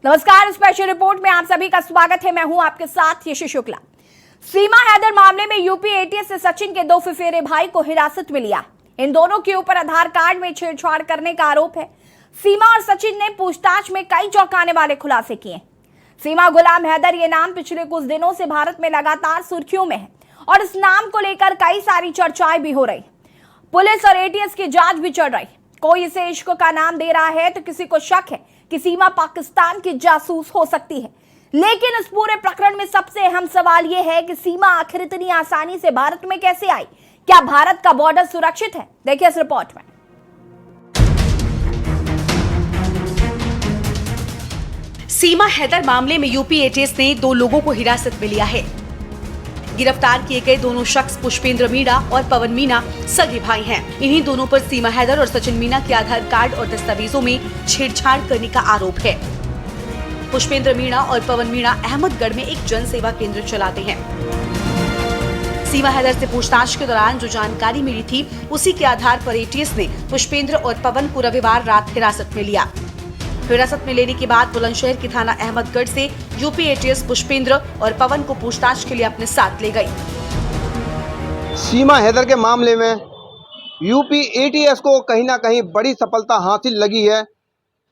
नमस्कार, special report में आप सभी का स्वागत है। मैं हूं आपके साथ यशी शुक्ला। सीमा हैदर मामले में यूपी एटीएस से सचिन के 2 फुफेरे भाई को हिरासत में लिया। इन दोनों के ऊपर आधार कार्ड में छेड़छाड़ करने का आरोप है। सीमा और सचिन ने पूछताछ में कई चौंकाने वाले खुलासे किए। सीमा गुलाम हैदर ये नाम पिछले कुछ दिनों से भारत में लगातार सुर्खियों में है और इस नाम को लेकर कई सारी चर्चाएं भी हो रही। पुलिस और एटीएस की जांच भी चल रही। कोई इसे इश्क का नाम दे रहा है तो किसी को शक है कि सीमा पाकिस्तान की जासूस हो सकती है। लेकिन इस पूरे प्रकरण में सबसे अहम सवाल यह है कि सीमा आखिर इतनी आसानी से भारत में कैसे आई? क्या भारत का बॉर्डर सुरक्षित है? देखिए इस रिपोर्ट में। सीमा हैदर मामले में यूपी एटीएस ने 2 लोगों को हिरासत में लिया है। गिरफ्तार किए गए दोनों शख्स पुष्पेंद्र मीणा और पवन मीणा सगे भाई हैं। इन्हीं दोनों पर सीमा हैदर और सचिन मीणा के आधार कार्ड और दस्तावेजों में छेड़छाड़ करने का आरोप है। पुष्पेंद्र मीणा और पवन मीणा अहमदगढ़ में एक जन सेवा केंद्र चलाते हैं। सीमा हैदर से पूछताछ के दौरान जो जानकारी मिली थी, उसी के आधार पर एटीएस ने पुष्पेंद्र और पवन को रविवार रात हिरासत में लिया। हिरासत में लेने के बाद बुलंदशहर की थाना अहमदगढ़ से यूपी एटीएस पुष्पेंद्र और पवन को पूछताछ के लिए अपने साथ ले गई। सीमा हैदर के मामले में यूपी एटीएस को कहीं ना कहीं बड़ी सफलता हासिल लगी है।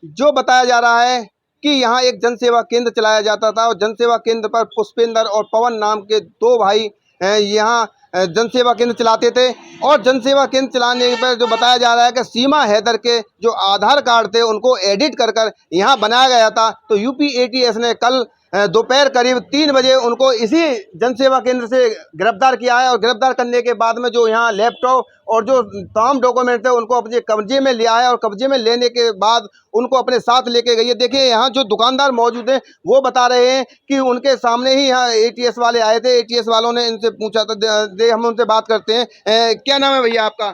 जो बताया जा रहा है कि यहाँ एक जनसेवा केंद्र चलाया जाता था और जनसेवा केंद्र पर पुष्पेंद्र और पवन नाम के 2 भाई यहाँ जनसेवा केंद्र चलाते थे और जनसेवा केंद्र चलाने पर जो बताया जा रहा है कि सीमा हैदर के जो आधार कार्ड थे उनको एडिट कर यहाँ बनाया गया था। तो यूपी एटीएस ने कल दोपहर करीब 3 बजे उनको इसी जनसेवा केंद्र से गिरफ्तार किया है और गिरफ्तार करने के बाद में जो यहाँ लैपटॉप और जो तमाम डॉक्यूमेंट थे उनको अपने कब्जे में लिया है और कब्जे में लेने के बाद उनको अपने साथ लेके गई है। देखिए यहाँ जो दुकानदार मौजूद हैं वो बता रहे हैं कि उनके सामने ही यहाँ एटीएस वाले आए थे। एटीएस वालों ने इनसे पूछा था। हम उनसे बात करते हैं। क्या नाम है भैया आपका?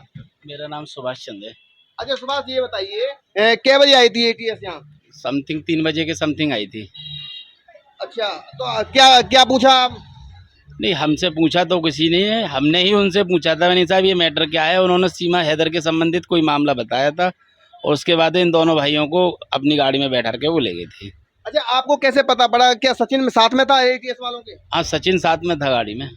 मेरा नाम सुभाष चंद्र है। अच्छा सुभाष, ये बताइए क्या बजे आई थी एटीएस यहाँ? समथिंग 3 बजे के समथिंग आई थी। अच्छा, तो क्या क्या पूछा आप? नहीं, हमसे पूछा तो किसी नहीं है, हमने ही उनसे पूछा था मैंने साहब ये मैटर क्या है। उन्होंने सीमा हैदर के संबंधित कोई मामला बताया था और उसके बाद इन दोनों भाइयों को अपनी गाड़ी में बैठा के वो ले गए थे। अच्छा, आपको कैसे पता पड़ा? क्या सचिन में साथ में था एटीएस वालों के? हाँ, सचिन साथ में था गाड़ी में।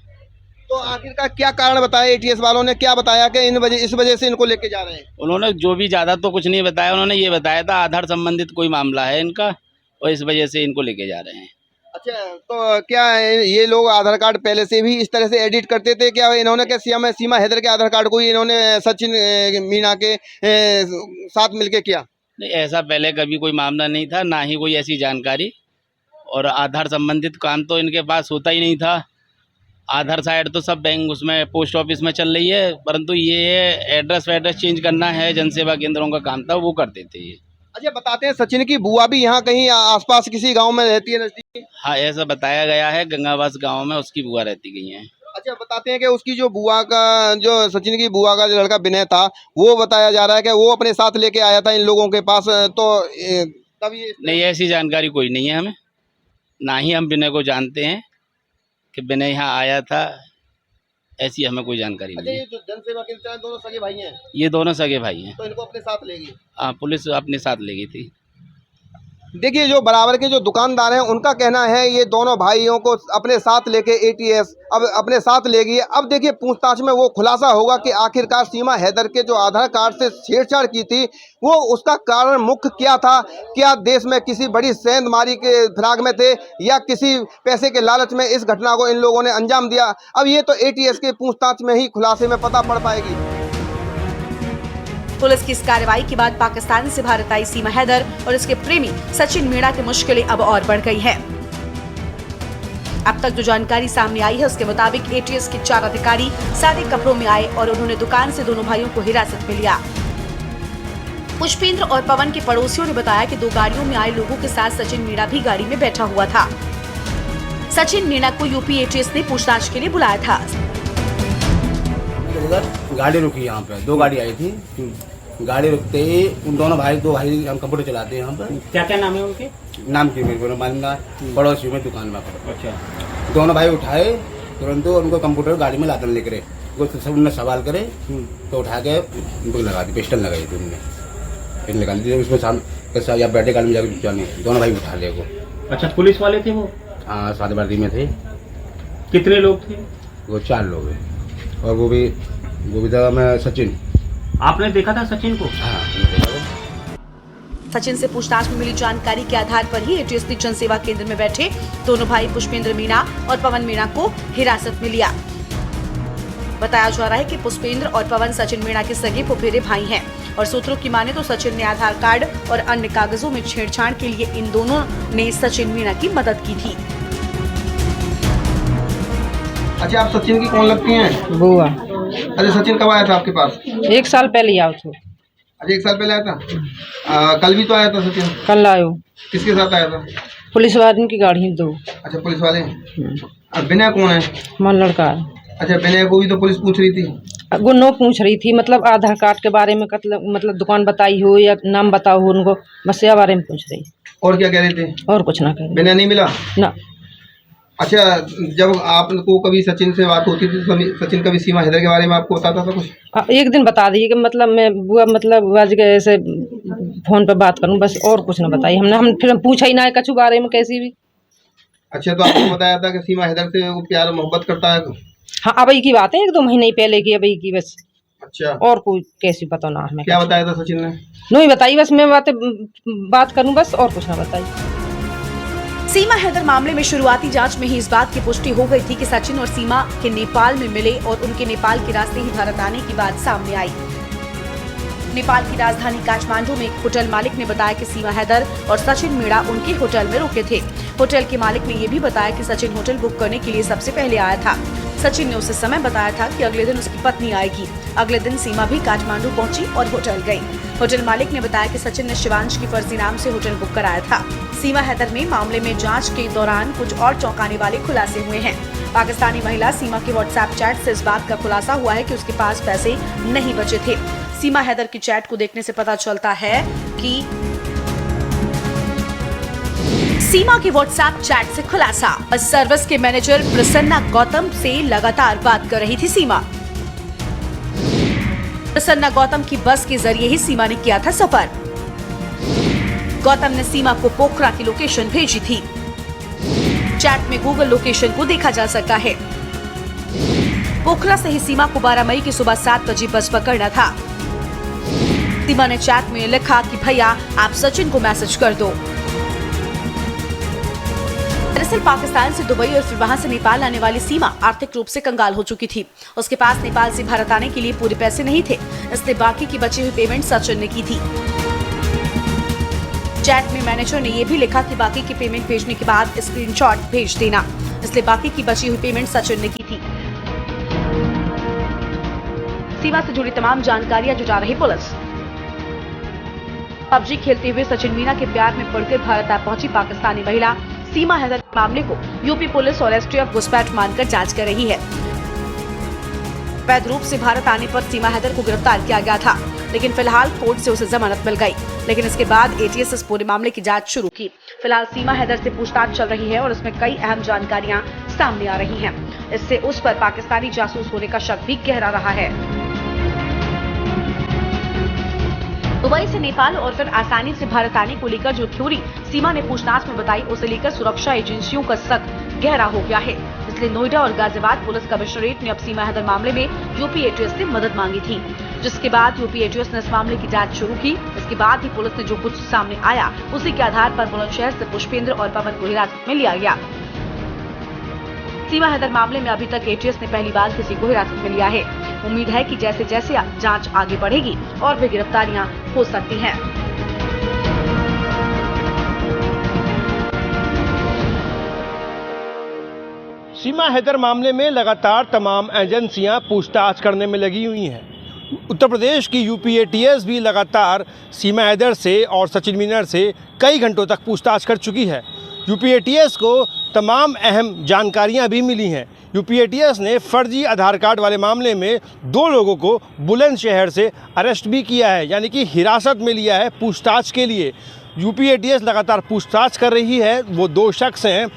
तो आखिरकार क्या कारण बताया एटीएस वालों ने? क्या बताया कि इस वजह से इनको लेके जा रहे हैं? उन्होंने जो भी ज़्यादा तो कुछ नहीं बताया। उन्होंने ये बताया था आधार संबंधित कोई मामला है इनका और इस वजह से इनको लेके जा रहे हैं। अच्छा, तो क्या ये लोग आधार कार्ड पहले से भी इस तरह से एडिट करते थे? क्या इन्होंने क्या सीमा हैदर के आधार कार्ड को ही इन्होंने सचिन मीणा के साथ मिलके किया? नहीं, ऐसा पहले कभी कोई मामला नहीं था, ना ही कोई ऐसी जानकारी। और आधार संबंधित काम तो इनके पास होता ही नहीं था। आधार साइड तो सब बैंक उसमें पोस्ट ऑफिस में चल रही है, परंतु ये एड्रेस वैड्रेस चेंज करना है जनसेवा केंद्रों का काम था, वो करते थे ये। अच्छा, बताते हैं सचिन की बुआ भी यहाँ कहीं आसपास किसी गांव में रहती है नजदीक? हाँ, ऐसा बताया गया है, गंगावास गांव में उसकी बुआ रहती गई है। अच्छा, बताते हैं कि उसकी जो बुआ का जो सचिन की बुआ का जो लड़का विनय था वो बताया जा रहा है कि वो अपने साथ लेके आया था इन लोगों के पास। तो तब ये नहीं, ऐसी जानकारी कोई नहीं है हमें, ना ही हम विनय को जानते हैं कि विनय यहाँ आया था, ऐसी हमें कोई जानकारी नहीं है। ये जो जनसेवा केंद्र दोनों सगे भाई हैं? ये दोनों सगे भाई हैं। तो इनको अपने साथ ले गई? हाँ, पुलिस अपने साथ ले गई थी। देखिए, जो बराबर के जो दुकानदार हैं उनका कहना है ये दोनों भाइयों को अपने साथ लेके एटीएस अब अपने साथ ले गई। अब देखिए पूछताछ में वो खुलासा होगा कि आखिरकार सीमा हैदर के जो आधार कार्ड से छेड़छाड़ की थी वो उसका कारण मुख्य क्या था। क्या देश में किसी बड़ी सेंधमारी के फिराक में थे या किसी पैसे के लालच में इस घटना को इन लोगों ने अंजाम दिया? अब ये तो एटीएस के पूछताछ में ही खुलासे में पता पड़ पाएगी। पुलिस की इस कार्रवाई के बाद पाकिस्तान से भारत आई सीमा हैदर और इसके प्रेमी सचिन मीणा की मुश्किलें अब और बढ़ गई हैं। अब तक जो जानकारी सामने आई है उसके मुताबिक एटीएस के 4 अधिकारी सादे कपड़ों में आए और उन्होंने दुकान से दोनों भाइयों को हिरासत में लिया। पुष्पेंद्र और पवन के पड़ोसियों ने बताया कि 2 गाड़ियों में आए लोगों के साथ सचिन मीणा भी गाड़ी में बैठा हुआ था। सचिन मीणा को यूपी एटीएस ने पूछताछ के लिए बुलाया था। गाड़ी रुकी यहाँ पे, 2 गाड़ी आई थी। गाड़ी रुकते ही उन दोनों भाई 2 भाई हम कंप्यूटर चलाते हैं यहाँ पर। क्या क्या नाम है उनके? नाम की मेरे को मालूम ना, पड़ोसी में दुकान में। अच्छा, दोनों भाई उठाए तुरंत उनको कंप्यूटर गाड़ी में लादन लेकर वो सब उन्होंने सवाल करे तो उठा के उनको लगा दी, पिस्टल लगाई थी उनने, फिर निकाल दी। उसमें कैसा या बैठे गाड़ी में जाकर जाने दोनों भाई उठा ले को। अच्छा, पुलिस वाले थे वो? हाँ, साथ वर्दी में थे। कितने लोग थे? वो 4 लोग हैं और वो भी था मैं सचिन। आपने देखा था सचिन को? हाँ, मैंने देखा था। सचिन से पूछताछ में मिली जानकारी के आधार पर ही एटीएस ने जनसेवा केंद्र में बैठे दोनों भाई पुष्पेंद्र मीणा और पवन मीणा को हिरासत में लिया। बताया जा रहा है कि पुष्पेंद्र और पवन सचिन मीणा के सगे फुफेरे भाई हैं और सूत्रों की माने तो सचिन ने आधार कार्ड और अन्य कागजों में छेड़छाड़ के लिए इन दोनों ने सचिन मीणा की मदद की थी। अच्छा, आप सचिन की कौन लगती हैं? बुआ। अरे सचिन कब आया था आपके पास? 1 साल पहले आओ थे। अच्छा, 1 साल पहले आया था। कल भी तो आया था सचिन। कल आयो। किसके साथ आया था? पुलिस वाले की गाड़ी 2। अच्छा, पुलिस वाले। अब विनय कौन है? मन लड़का है। अच्छा, विनय को भी तो पुलिस पूछ रही थी। वो नो पूछ रही थी, मतलब आधार कार्ड के बारे में, मतलब दुकान बताई हो या नाम बताओ हो उनको, बस ये बारे में पूछ रही। और क्या कह रहे थे? और कुछ ना कह रही। विनय नहीं मिला ना। अच्छा, जब आपको कभी सचिन से बात होती थी तो सचिन कभी सीमा हैदर के बारे में आपको बताता था कुछ? एक दिन बता दिए कि मतलब मैं बुआ मतलब आज के ऐसे फोन पे बात करूं, बस और कुछ ना बताई हमने। हम फिर पूछा ही ना है कछु बारे में कैसी भी। अच्छा, तो आपको बताया था कि सीमा हैदर से वो प्यार मोहब्बत करता है? हाँ, अभी की बात है 1-2 महीने पहले की, अभी की बस। अच्छा, और कोई कैसी पता ना हमें। क्या बताया था सचिन ने? नहीं बताई, बस मैं बात करूं बस, और कुछ ना बताई। सीमा हैदर मामले में शुरुआती जांच में ही इस बात की पुष्टि हो गई थी कि सचिन और सीमा के नेपाल में मिले और उनके नेपाल के रास्ते ही भारत आने की बात सामने आई। नेपाल की राजधानी काठमांडू में एक होटल मालिक ने बताया कि सीमा हैदर और सचिन मीणा उनके होटल में रुके थे। होटल के मालिक ने ये भी बताया कि सचिन होटल बुक करने के लिए सबसे पहले आया था। सचिन ने उसे समय बताया था कि अगले दिन उसकी पत्नी आएगी। अगले दिन सीमा भी काठमांडू पहुंची और होटल गई। होटल मालिक ने बताया कि सचिन ने शिवांश की फर्जी नाम से होटल बुक कराया था। सीमा हैदर में मामले में जांच के दौरान कुछ और चौंकाने वाले खुलासे हुए हैं। पाकिस्तानी महिला सीमा के व्हाट्सएप चैट से इस बात का खुलासा हुआ है कि उसके पास पैसे नहीं बचे थे। सीमा हैदर की चैट को देखने से पता चलता है कि सीमा के व्हाट्सएप चैट से खुलासा, बस सर्विस के मैनेजर प्रसन्ना गौतम से लगातार बात कर रही थी सीमा। प्रसन्ना गौतम की बस के जरिए ही सीमा ने किया था सफर। गौतम ने सीमा को पोखरा की लोकेशन भेजी थी। चैट में गूगल लोकेशन को देखा जा सकता है। पोखरा से ही सीमा को 12 मई की सुबह 7 बजे बस पकड़ना था। सीमा ने चैट में लिखा कि भैया आप सचिन को मैसेज कर दो। दरअसल पाकिस्तान से दुबई और फिर वहां से नेपाल आने वाली सीमा आर्थिक रूप से कंगाल हो चुकी थी। उसके पास नेपाल से भारत आने के लिए पूरे पैसे नहीं थे, इसलिए बाकी की बची हुई पेमेंट सचिन ने की थी। चैट में मैनेजर ने यह भी लिखा कि बाकी की पेमेंट भेजने के बाद स्क्रीनशॉट भेज देना, इसलिए बाकी की बची हुई पेमेंट सचिन ने की थी। सीमा से जुड़ी तमाम जानकारियां जुटा रही पुलिस। पबजी खेलते हुए सचिन मीणा के प्यार में पड़कर भारत आ पहुंची पाकिस्तानी महिला सीमा हैदर के मामले को यूपी पुलिस और एसटीएफ घुसपैठ मानकर जांच कर रही है। वैध रूप से भारत आने पर सीमा हैदर को गिरफ्तार किया गया था, लेकिन फिलहाल कोर्ट से उसे जमानत मिल गई। लेकिन इसके बाद एटीएस इस पूरे मामले की जांच शुरू की। फिलहाल सीमा हैदर से पूछताछ चल रही है और इसमें कई अहम जानकारियां सामने आ रही हैं। इससे उस पर पाकिस्तानी जासूस होने का शक भी गहरा रहा है। दुबई से नेपाल और फिर आसानी से भारत आने को लेकर जो थ्योरी सीमा ने पूछताछ में बताई, उसे लेकर सुरक्षा एजेंसियों का शक गहरा हो गया है। इसलिए नोएडा और गाजियाबाद पुलिस कमिश्नरेट ने अब सीमा हैदर मामले में यूपी एटीएस से मदद मांगी थी, जिसके बाद यूपी एटीएस ने इस मामले की जांच शुरू की। इसके बाद ही पुलिस ने जो कुछ सामने आया उसी के आधार पर बुलंदशहर से पुष्पेंद्र और पवन को हिरासत में लिया गया। सीमा हैदर मामले में अभी तक एटीएस ने पहली बार किसी को हिरासत में लिया है। उम्मीद है कि जैसे जैसे जांच आगे बढ़ेगी और भी गिरफ्तारियां हो सकती हैं। सीमा हैदर मामले में लगातार तमाम एजेंसियां पूछताछ करने में लगी हुई हैं। उत्तर प्रदेश की यूपी एटीएस भी लगातार सीमा हैदर से और सचिन मीणा से कई घंटों तक पूछताछ कर चुकी है। यूपी एटीएस को तमाम अहम जानकारियां भी मिली हैं। यूपी एटीएस ने फर्जी आधार कार्ड वाले मामले में 2 लोगों को बुलंदशहर से अरेस्ट भी किया है, यानी कि हिरासत में लिया है पूछताछ के लिए। यूपी एटीएस लगातार पूछताछ कर रही है। वो 2 शख्स हैं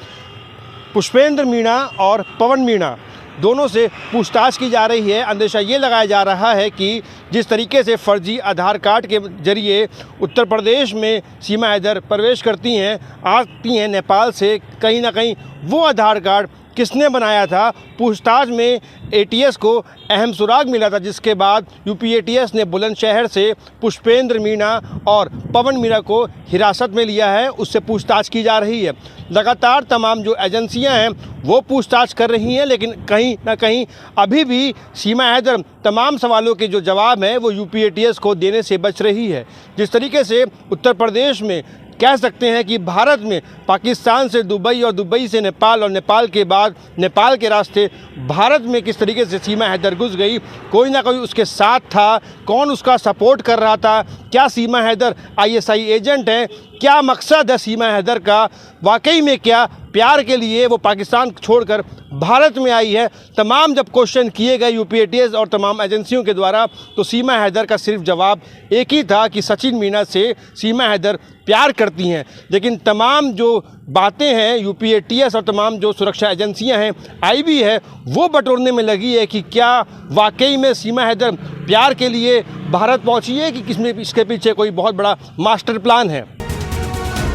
पुष्पेंद्र मीणा और पवन मीणा। दोनों से पूछताछ की जा रही है। अंदेशा ये लगाया जा रहा है कि जिस तरीके से फर्जी आधार कार्ड के जरिए उत्तर प्रदेश में सीमा हैदर प्रवेश करती हैं नेपाल से, कहीं ना कहीं वो आधार कार्ड किसने बनाया था। पूछताछ में एटीएस को अहम सुराग मिला था, जिसके बाद यूपी एटीएस ने बुलंदशहर से पुष्पेंद्र मीणा और पवन मीणा को हिरासत में लिया है। उससे पूछताछ की जा रही है। लगातार तमाम जो एजेंसियां हैं वो पूछताछ कर रही हैं, लेकिन कहीं ना कहीं अभी भी सीमा हैदर तमाम सवालों के जो जवाब हैं वो यूपी एटीएस को देने से बच रही है। जिस तरीके से उत्तर प्रदेश में कह सकते हैं कि भारत में पाकिस्तान से दुबई और दुबई से नेपाल और नेपाल के बाद नेपाल के रास्ते भारत में किस तरीके से सीमा हैदर घुस गई, कोई ना कोई उसके साथ था, कौन उसका सपोर्ट कर रहा था, क्या सीमा हैदर आईएसआई एजेंट है, क्या मकसद है सीमा हैदर का, वाकई में क्या प्यार के लिए वो पाकिस्तान छोड़कर भारत में आई है। तमाम जब क्वेश्चन किए गए यूपी एटीएस और तमाम एजेंसियों के द्वारा, तो सीमा हैदर का सिर्फ जवाब एक ही था कि सचिन मीणा से सीमा हैदर प्यार करती हैं। लेकिन तमाम जो बातें हैं यूपी एटीएस और तमाम जो सुरक्षा एजेंसियां हैं, आईबी है, वो बटोरने में लगी है कि क्या वाकई में सीमा हैदर प्यार के लिए भारत पहुंची है कि किसमें इसके पीछे कोई बहुत बड़ा मास्टर प्लान है।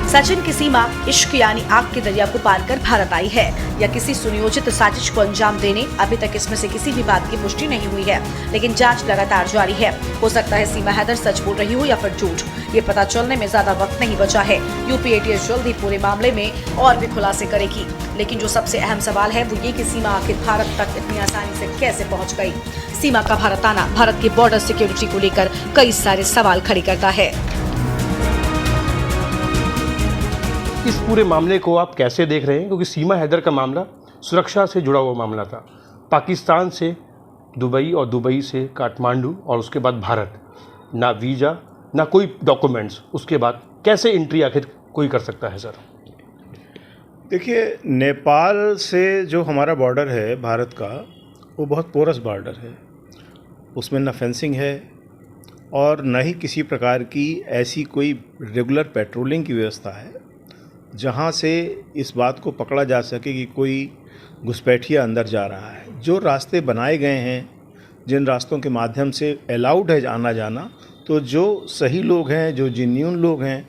सचिन की सीमा इश्क यानी आग के दरिया को पार कर भारत आई है या किसी सुनियोजित साजिश को अंजाम देने, अभी तक इसमें से किसी भी बात की पुष्टि नहीं हुई है, लेकिन जांच लगातार जारी है। हो सकता है सीमा हैदर सच बोल रही हो या फिर झूठ, ये पता चलने में ज्यादा वक्त नहीं बचा है। यूपी एटीएस जल्द ही पूरे मामले में और भी खुलासे करेगी, लेकिन जो सबसे अहम सवाल है वो ये कि सीमा आखिर भारत तक इतनी आसानी से कैसे पहुँच गयी। सीमा का भारत आना भारत की बॉर्डर सिक्योरिटी को लेकर कई सारे सवाल खड़े करता है। इस पूरे मामले को आप कैसे देख रहे हैं, क्योंकि सीमा हैदर का मामला सुरक्षा से जुड़ा हुआ मामला था। पाकिस्तान से दुबई और दुबई से काठमांडू और उसके बाद भारत, ना वीज़ा ना कोई डॉक्यूमेंट्स, उसके बाद कैसे एंट्री आखिर कोई कर सकता है सर? देखिए, नेपाल से जो हमारा बॉर्डर है भारत का, वो बहुत पोरस बॉर्डर है। उसमें न फेंसिंग है और न ही किसी प्रकार की ऐसी कोई रेगुलर पेट्रोलिंग की व्यवस्था है जहाँ से इस बात को पकड़ा जा सके कि कोई घुसपैठिया अंदर जा रहा है। जो रास्ते बनाए गए हैं, जिन रास्तों के माध्यम से अलाउड है आना जाना, तो जो सही लोग हैं, जो जेन्युइन लोग हैं,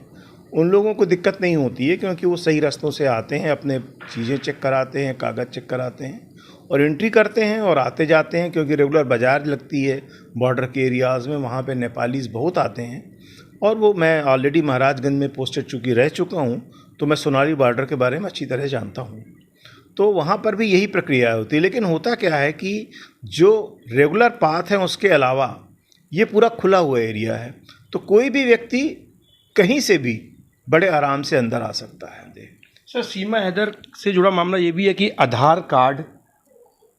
उन लोगों को दिक्कत नहीं होती है, क्योंकि वो सही रास्तों से आते हैं, अपने चीज़ें चेक कराते हैं, कागज़ चेक कराते हैं और एंट्री करते हैं और आते जाते हैं। क्योंकि रेगुलर बाज़ार लगती है बॉर्डर के एरियाज़ में, वहाँ पे नेपालीज़ बहुत आते हैं। और वो मैं ऑलरेडी महाराजगंज में पोस्टेड चूँकि रह चुका हूँ, तो मैं सोनारी बॉर्डर के बारे में अच्छी तरह जानता हूँ। तो वहाँ पर भी यही प्रक्रिया होती है। लेकिन होता क्या है कि जो रेगुलर पाथ है उसके अलावा ये पूरा खुला हुआ एरिया है, तो कोई भी व्यक्ति कहीं से भी बड़े आराम से अंदर आ सकता है। सर, सीमा हैदर से जुड़ा मामला ये भी है कि आधार कार्ड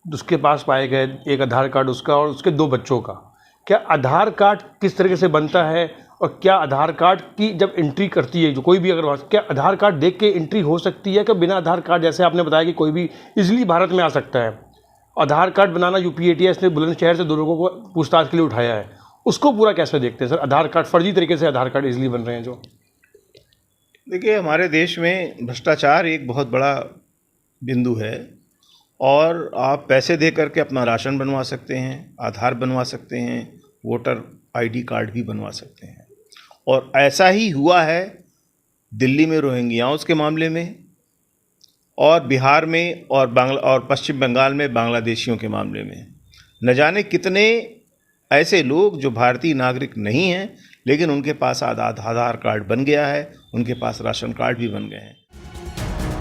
उसके पास पाए गए, एक आधार कार्ड उसका और उसके 2 बच्चों का। क्या आधार कार्ड किस तरीके से बनता है और क्या आधार कार्ड की जब एंट्री करती है जो कोई भी, अगर क्या आधार कार्ड देख के एंट्री हो सकती है? क्या बिना आधार कार्ड, जैसे आपने बताया कि कोई भी इजीली भारत में आ सकता है, आधार कार्ड बनाना यूपी एटीएस ने बुलंदशहर से 2 लोगों को पूछताछ के लिए उठाया है, उसको पूरा कैसे देखते हैं सर? आधार कार्ड फर्जी तरीके से आधार कार्ड इजीली बन रहे हैं जो। देखिए, हमारे देश में भ्रष्टाचार एक बहुत बड़ा बिंदु है और आप पैसे दे करके अपना राशन बनवा सकते हैं, आधार बनवा सकते हैं, वोटर आईडी कार्ड भी बनवा सकते हैं। और ऐसा ही हुआ है दिल्ली में रोहिंग्याओं के मामले में, और बिहार में, और पश्चिम बंगाल में बांग्लादेशियों के मामले में। न जाने कितने ऐसे लोग जो भारतीय नागरिक नहीं हैं, लेकिन उनके पास आधार कार्ड बन गया है, उनके पास राशन कार्ड भी बन गए हैं।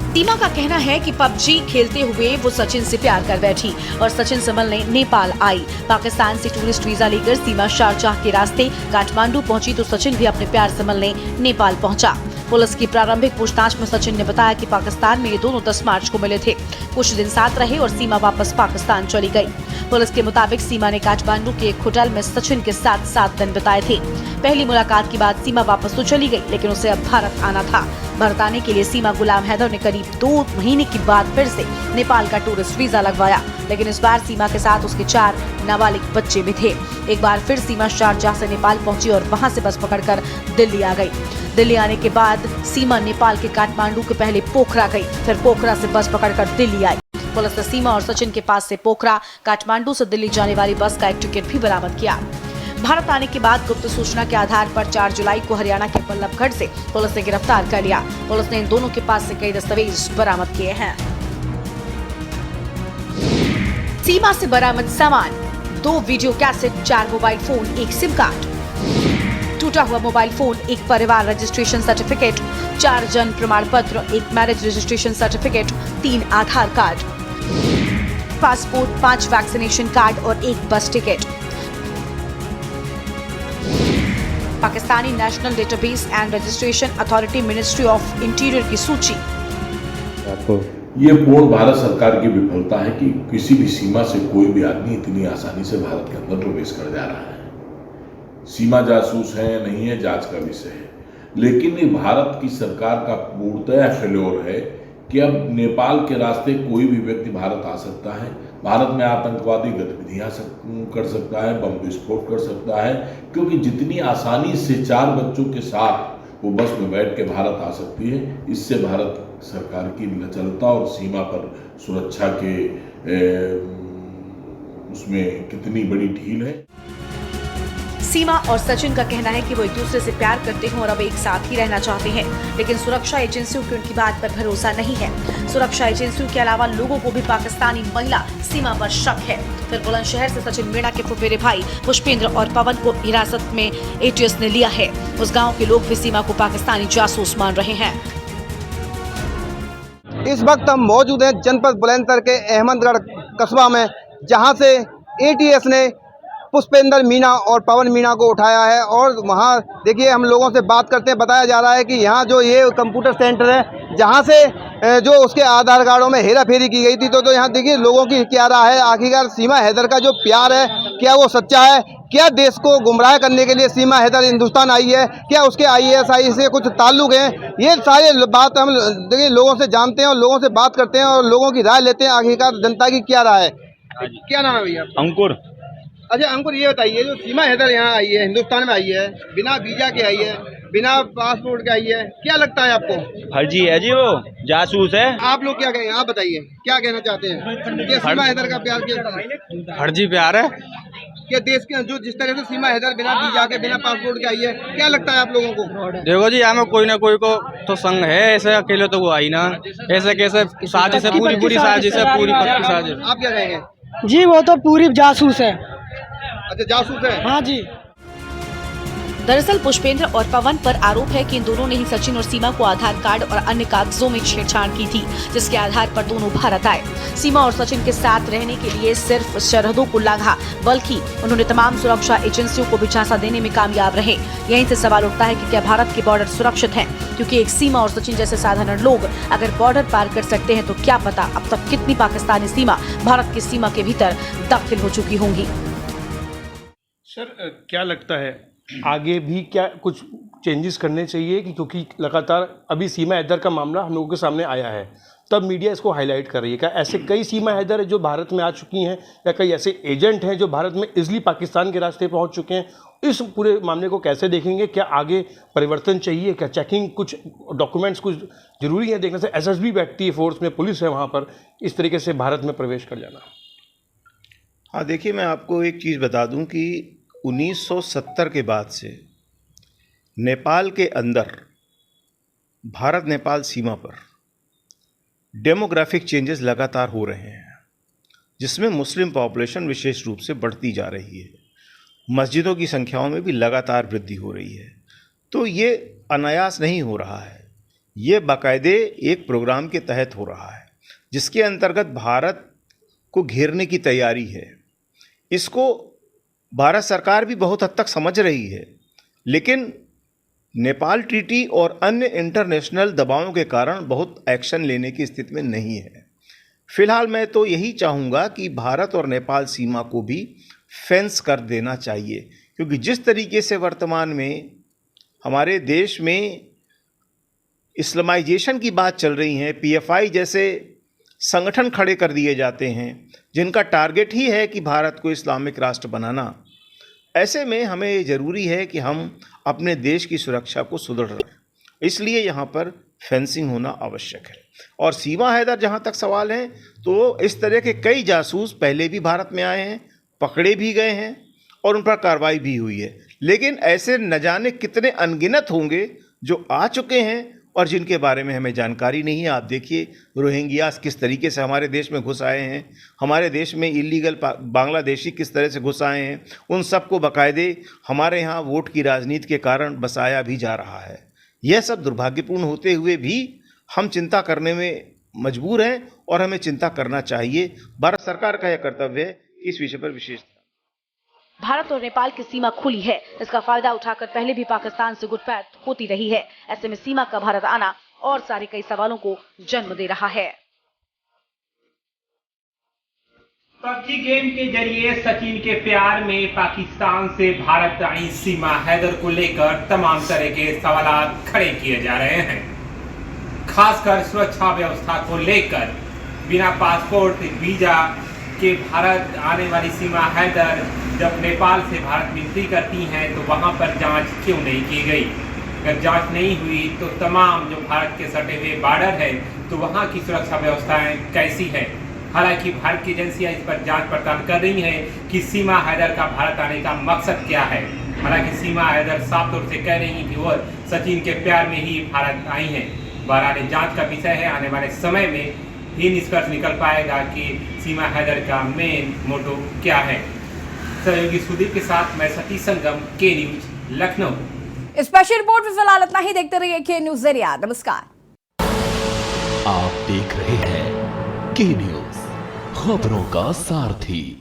सीमा का कहना है कि पबजी खेलते हुए वो सचिन से प्यार कर बैठी और सचिन से मिलने नेपाल आई। पाकिस्तान से टूरिस्ट वीजा लेकर सीमा शारजाह के रास्ते काठमांडू पहुंची तो सचिन भी अपने प्यार से मिलने नेपाल पहुंचा। पुलिस की प्रारंभिक पूछताछ में सचिन ने बताया कि पाकिस्तान में ये दोनों 10 मार्च को मिले थे, कुछ दिन साथ रहे और सीमा वापस पाकिस्तान चली गई। पुलिस के मुताबिक सीमा ने काठमांडू के एक होटल में सचिन के साथ 7 दिन बिताए थे। पहली मुलाकात के बाद सीमा वापस तो चली गई, लेकिन उसे अब भारत आना था। भारत आने के लिए सीमा गुलाम हैदर ने करीब 2 महीने के बाद फिर से नेपाल का टूरिस्ट वीजा लगवाया, लेकिन इस बार सीमा के साथ उसके 4 नाबालिग बच्चे भी थे। एक बार फिर सीमा शारजाह से नेपाल पहुंची और वहां से बस पकड़कर दिल्ली आ गई। दिल्ली आने के बाद सीमा नेपाल के काठमांडू के पहले पोखरा गई, फिर पोखरा से बस पकड़कर दिल्ली आई। पुलिस ने सीमा और सचिन के पास से पोखरा, काठमांडू से दिल्ली जाने वाली बस का एक टिकट भी बरामद किया। भारत आने के बाद गुप्त सूचना के आधार पर 4 जुलाई को हरियाणा के बल्लभगढ़ से पुलिस ने गिरफ्तार कर लिया। पुलिस ने इन दोनों के पास से कई दस्तावेज बरामद किए हैं। सीमा से बरामद सामान: 2 video cassette, 4 mobile phone, 1 SIM card, टूटा हुआ मोबाइल फोन, 1 परिवार रजिस्ट्रेशन सर्टिफिकेट, 4 जन्म प्रमाण पत्र, 1 मैरिज रजिस्ट्रेशन सर्टिफिकेट, 3 आधार कार्ड, पासपोर्ट, 5 वैक्सीनेशन कार्ड और 1 बस ticket. Pakistani national database and registration authority, ministry of interior की सूची। ये पूर्ण भारत सरकार की विफलता है कि किसी भी सीमा से कोई भी आदमी इतनी आसानी से भारत के अंदर प्रवेश कर जा रहा है। सीमा जासूस है या नहीं है, जांच का विषय है, लेकिन ये भारत की सरकार का पूर्णतः फेल्योर है कि अब नेपाल के रास्ते कोई भी व्यक्ति भारत आ सकता है, भारत में आतंकवादी गतिविधियां कर सकता है, बम विस्फोट कर सकता है, क्योंकि जितनी आसानी से 4 बच्चों के साथ वो बस में बैठ के भारत आ सकती है, इससे भारत सरकार की लचलता और सीमा पर सुरक्षा के उसमें कितनी बड़ी ढील है। सीमा और सचिन का कहना है कि वो एक दूसरे से प्यार करते हैं और अब एक साथ ही रहना चाहते हैं, लेकिन सुरक्षा एजेंसियों की उनकी बात पर भरोसा नहीं है। सुरक्षा एजेंसियों के अलावा लोगों को भी पाकिस्तानी महिला सीमा पर शक है। फिर बुलंदशहर से सचिन मीणा के फुफेरे भाई पुष्पेंद्र और पवन को हिरासत में एटीएस ने लिया है। उस गाँव के लोग भी सीमा को पाकिस्तानी जासूस मान रहे हैं। इस वक्त हम मौजूद हैं जनपद बुलंदशहर के अहमदगढ़ कस्बा में, जहां से एटीएस ने पुष्पेंद्र मीणा और पवन मीणा को उठाया है। और वहाँ देखिए हम लोगों से बात करते हैं, बताया जा रहा है कि यहाँ जो ये कंप्यूटर सेंटर है, जहाँ से जो उसके आधार कार्डों में हेरा फेरी की गई थी, तो यहाँ देखिए लोगों की क्या राय है। आखिरकार सीमा हैदर का जो प्यार है, क्या वो सच्चा है? क्या देश को गुमराह करने के लिए सीमा हैदर हिंदुस्तान आई है? क्या उसके IASI से कुछ ताल्लुक हैं? ये सारे बात हम देखिए लोगों से जानते हैं और लोगों से बात करते हैं और लोगों की राय लेते हैं। आखिरकार जनता की क्या राय है? क्या नाम है भैया? अंकुर। अच्छा अंकुर, ये बताइए, जो सीमा हैदर यहाँ आई है, हिंदुस्तान में आई है, बिना वीजा के आई है, बिना पासपोर्ट के आई है, क्या लगता है आपको? फर्जी है जी, वो जासूस है। आप लोग क्या कहेंगे? आप बताइए क्या कहना चाहते हैं? क्या सीमा हैदर का प्यार किया? फर्जी प्यार है। क्या देश के जो जिस तरह से सीमा हैदर बिना वीजा के, बिना पासपोर्ट के आई है, क्या लगता है आप लोगों को? देखो जी, हमें कोई ना कोई को तो संग है, ऐसे अकेले तो वो आई ना, ऐसे कैसे साजिश है, पूरी साजिश है, पूरी पक्की साजिश। आप क्या कहेंगे? जी वो तो पूरी जासूस है। अच्छा जासूस है? हाँ जी। दरअसल पुष्पेंद्र और पवन पर आरोप है कि इन दोनों ने ही सचिन और सीमा को आधार कार्ड और अन्य कागजों में छेड़छाड़ की थी, जिसके आधार पर दोनों भारत आए। सीमा और सचिन के साथ रहने के लिए सिर्फ सरहदों को लांघा, बल्कि उन्होंने तमाम सुरक्षा एजेंसियों को भी झांसा देने में कामयाब रहे। यहीं से सवाल उठता है कि क्या भारत के बॉर्डर सुरक्षित हैं? क्योंकि एक सीमा और सचिन जैसे साधारण लोग अगर बॉर्डर पार कर सकते हैं, तो क्या पता अब तक कितनी पाकिस्तानी सीमा भारत की सीमा के भीतर दाखिल हो चुकी होंगी। सर क्या लगता है आगे भी क्या कुछ चेंजेस करने चाहिए? क्योंकि लगातार अभी सीमा हैदर का मामला हम लोगों के सामने आया है, तब मीडिया इसको हाईलाइट कर रही है। क्या ऐसे कई सीमा हैदर जो भारत में आ चुकी हैं, या कई ऐसे एजेंट हैं जो भारत में इजली पाकिस्तान के रास्ते पहुंच चुके हैं? इस पूरे मामले को कैसे देखेंगे? क्या आगे परिवर्तन चाहिए? क्या चेकिंग, कुछ डॉक्यूमेंट्स कुछ जरूरी है देखने से? SSB बैठती है फोर्स में, पुलिस है वहाँ पर, इस तरीके से भारत में प्रवेश कर जाना। हाँ देखिए, मैं आपको एक चीज़ बता दूं कि 1970 के बाद से नेपाल के अंदर भारत नेपाल सीमा पर डेमोग्राफिक चेंजेस लगातार हो रहे हैं, जिसमें मुस्लिम पॉपुलेशन विशेष रूप से बढ़ती जा रही है। मस्जिदों की संख्याओं में भी लगातार वृद्धि हो रही है। तो ये अनायास नहीं हो रहा है, ये बाकायदे एक प्रोग्राम के तहत हो रहा है, जिसके अंतर्गत भारत को घेरने की तैयारी है। इसको भारत सरकार भी बहुत हद तक समझ रही है, लेकिन नेपाल ट्रीटी और अन्य इंटरनेशनल दबावों के कारण बहुत एक्शन लेने की स्थिति में नहीं है। फिलहाल मैं तो यही चाहूँगा कि भारत और नेपाल सीमा को भी फेंस कर देना चाहिए, क्योंकि जिस तरीके से वर्तमान में हमारे देश में इस्लामाइजेशन की बात चल रही है, PFI जैसे संगठन खड़े कर दिए जाते हैं जिनका टारगेट ही है कि भारत को इस्लामिक राष्ट्र बनाना। ऐसे में हमें ज़रूरी है कि हम अपने देश की सुरक्षा को सुदृढ़ रखें। इसलिए यहाँ पर फेंसिंग होना आवश्यक है। और सीमा हैदर जहाँ तक सवाल है, तो इस तरह के कई जासूस पहले भी भारत में आए हैं, पकड़े भी गए हैं और उन पर कार्रवाई भी हुई है। लेकिन ऐसे न जाने कितने अनगिनत होंगे जो आ चुके हैं और जिनके बारे में हमें जानकारी नहीं है। आप देखिए रोहिंग्यास किस तरीके से हमारे देश में घुस आए हैं, हमारे देश में इलीगल बांग्लादेशी किस तरह से घुस आए हैं, उन सबको बाकायदे हमारे यहाँ वोट की राजनीति के कारण बसाया भी जा रहा है। यह सब दुर्भाग्यपूर्ण होते हुए भी हम चिंता करने में मजबूर हैं और हमें चिंता करना चाहिए। भारत सरकार का यह कर्तव्य है कि इस विषय पर विशेष भारत और नेपाल की सीमा खुली है। इसका फायदा उठाकर पहले भी पाकिस्तान से घुटपैठ होती रही है। ऐसे में सीमा का भारत आना और सारे कई सवालों को जन्म दे रहा है। पबजी गेम के जरिए सचिन के प्यार में पाकिस्तान से भारत आई सीमा हैदर को लेकर तमाम तरह के सवाल खड़े किए जा रहे हैं। खासकर सुरक्षा व्यवस्था को लेकर बिना पासपोर्ट वीजा के भारत आने वाली सीमा हैदर जब नेपाल से भारत विंती करती हैं तो वहां पर जांच क्यों नहीं की गई? अगर जांच नहीं हुई तो तमाम जो भारत के सटे हुए बॉर्डर है तो वहां की सुरक्षा व्यवस्थाएं कैसी है? हालांकि भारत की एजेंसियां इस पर जांच पड़ताल कर रही हैं कि सीमा हैदर का भारत आने का मकसद क्या है। हालांकि सीमा हैदर साफ तौर से कह रही हैं कि वो सचिन के प्यार में ही भारत आई हैं। बहरहाल जांच का विषय है, आने वाले समय में ही निष्कर्ष निकल पाएगा कि सीमा हैदर का मेन मोटो क्या है। सहयोगी सुदीप के साथ मैं सतीश संगम, के न्यूज लखनऊ। स्पेशल रिपोर्ट में फिलहाल इतना ही। देखते रहिए के न्यूज जरिया। नमस्कार। आप देख रहे हैं के न्यूज, खबरों का सारथी।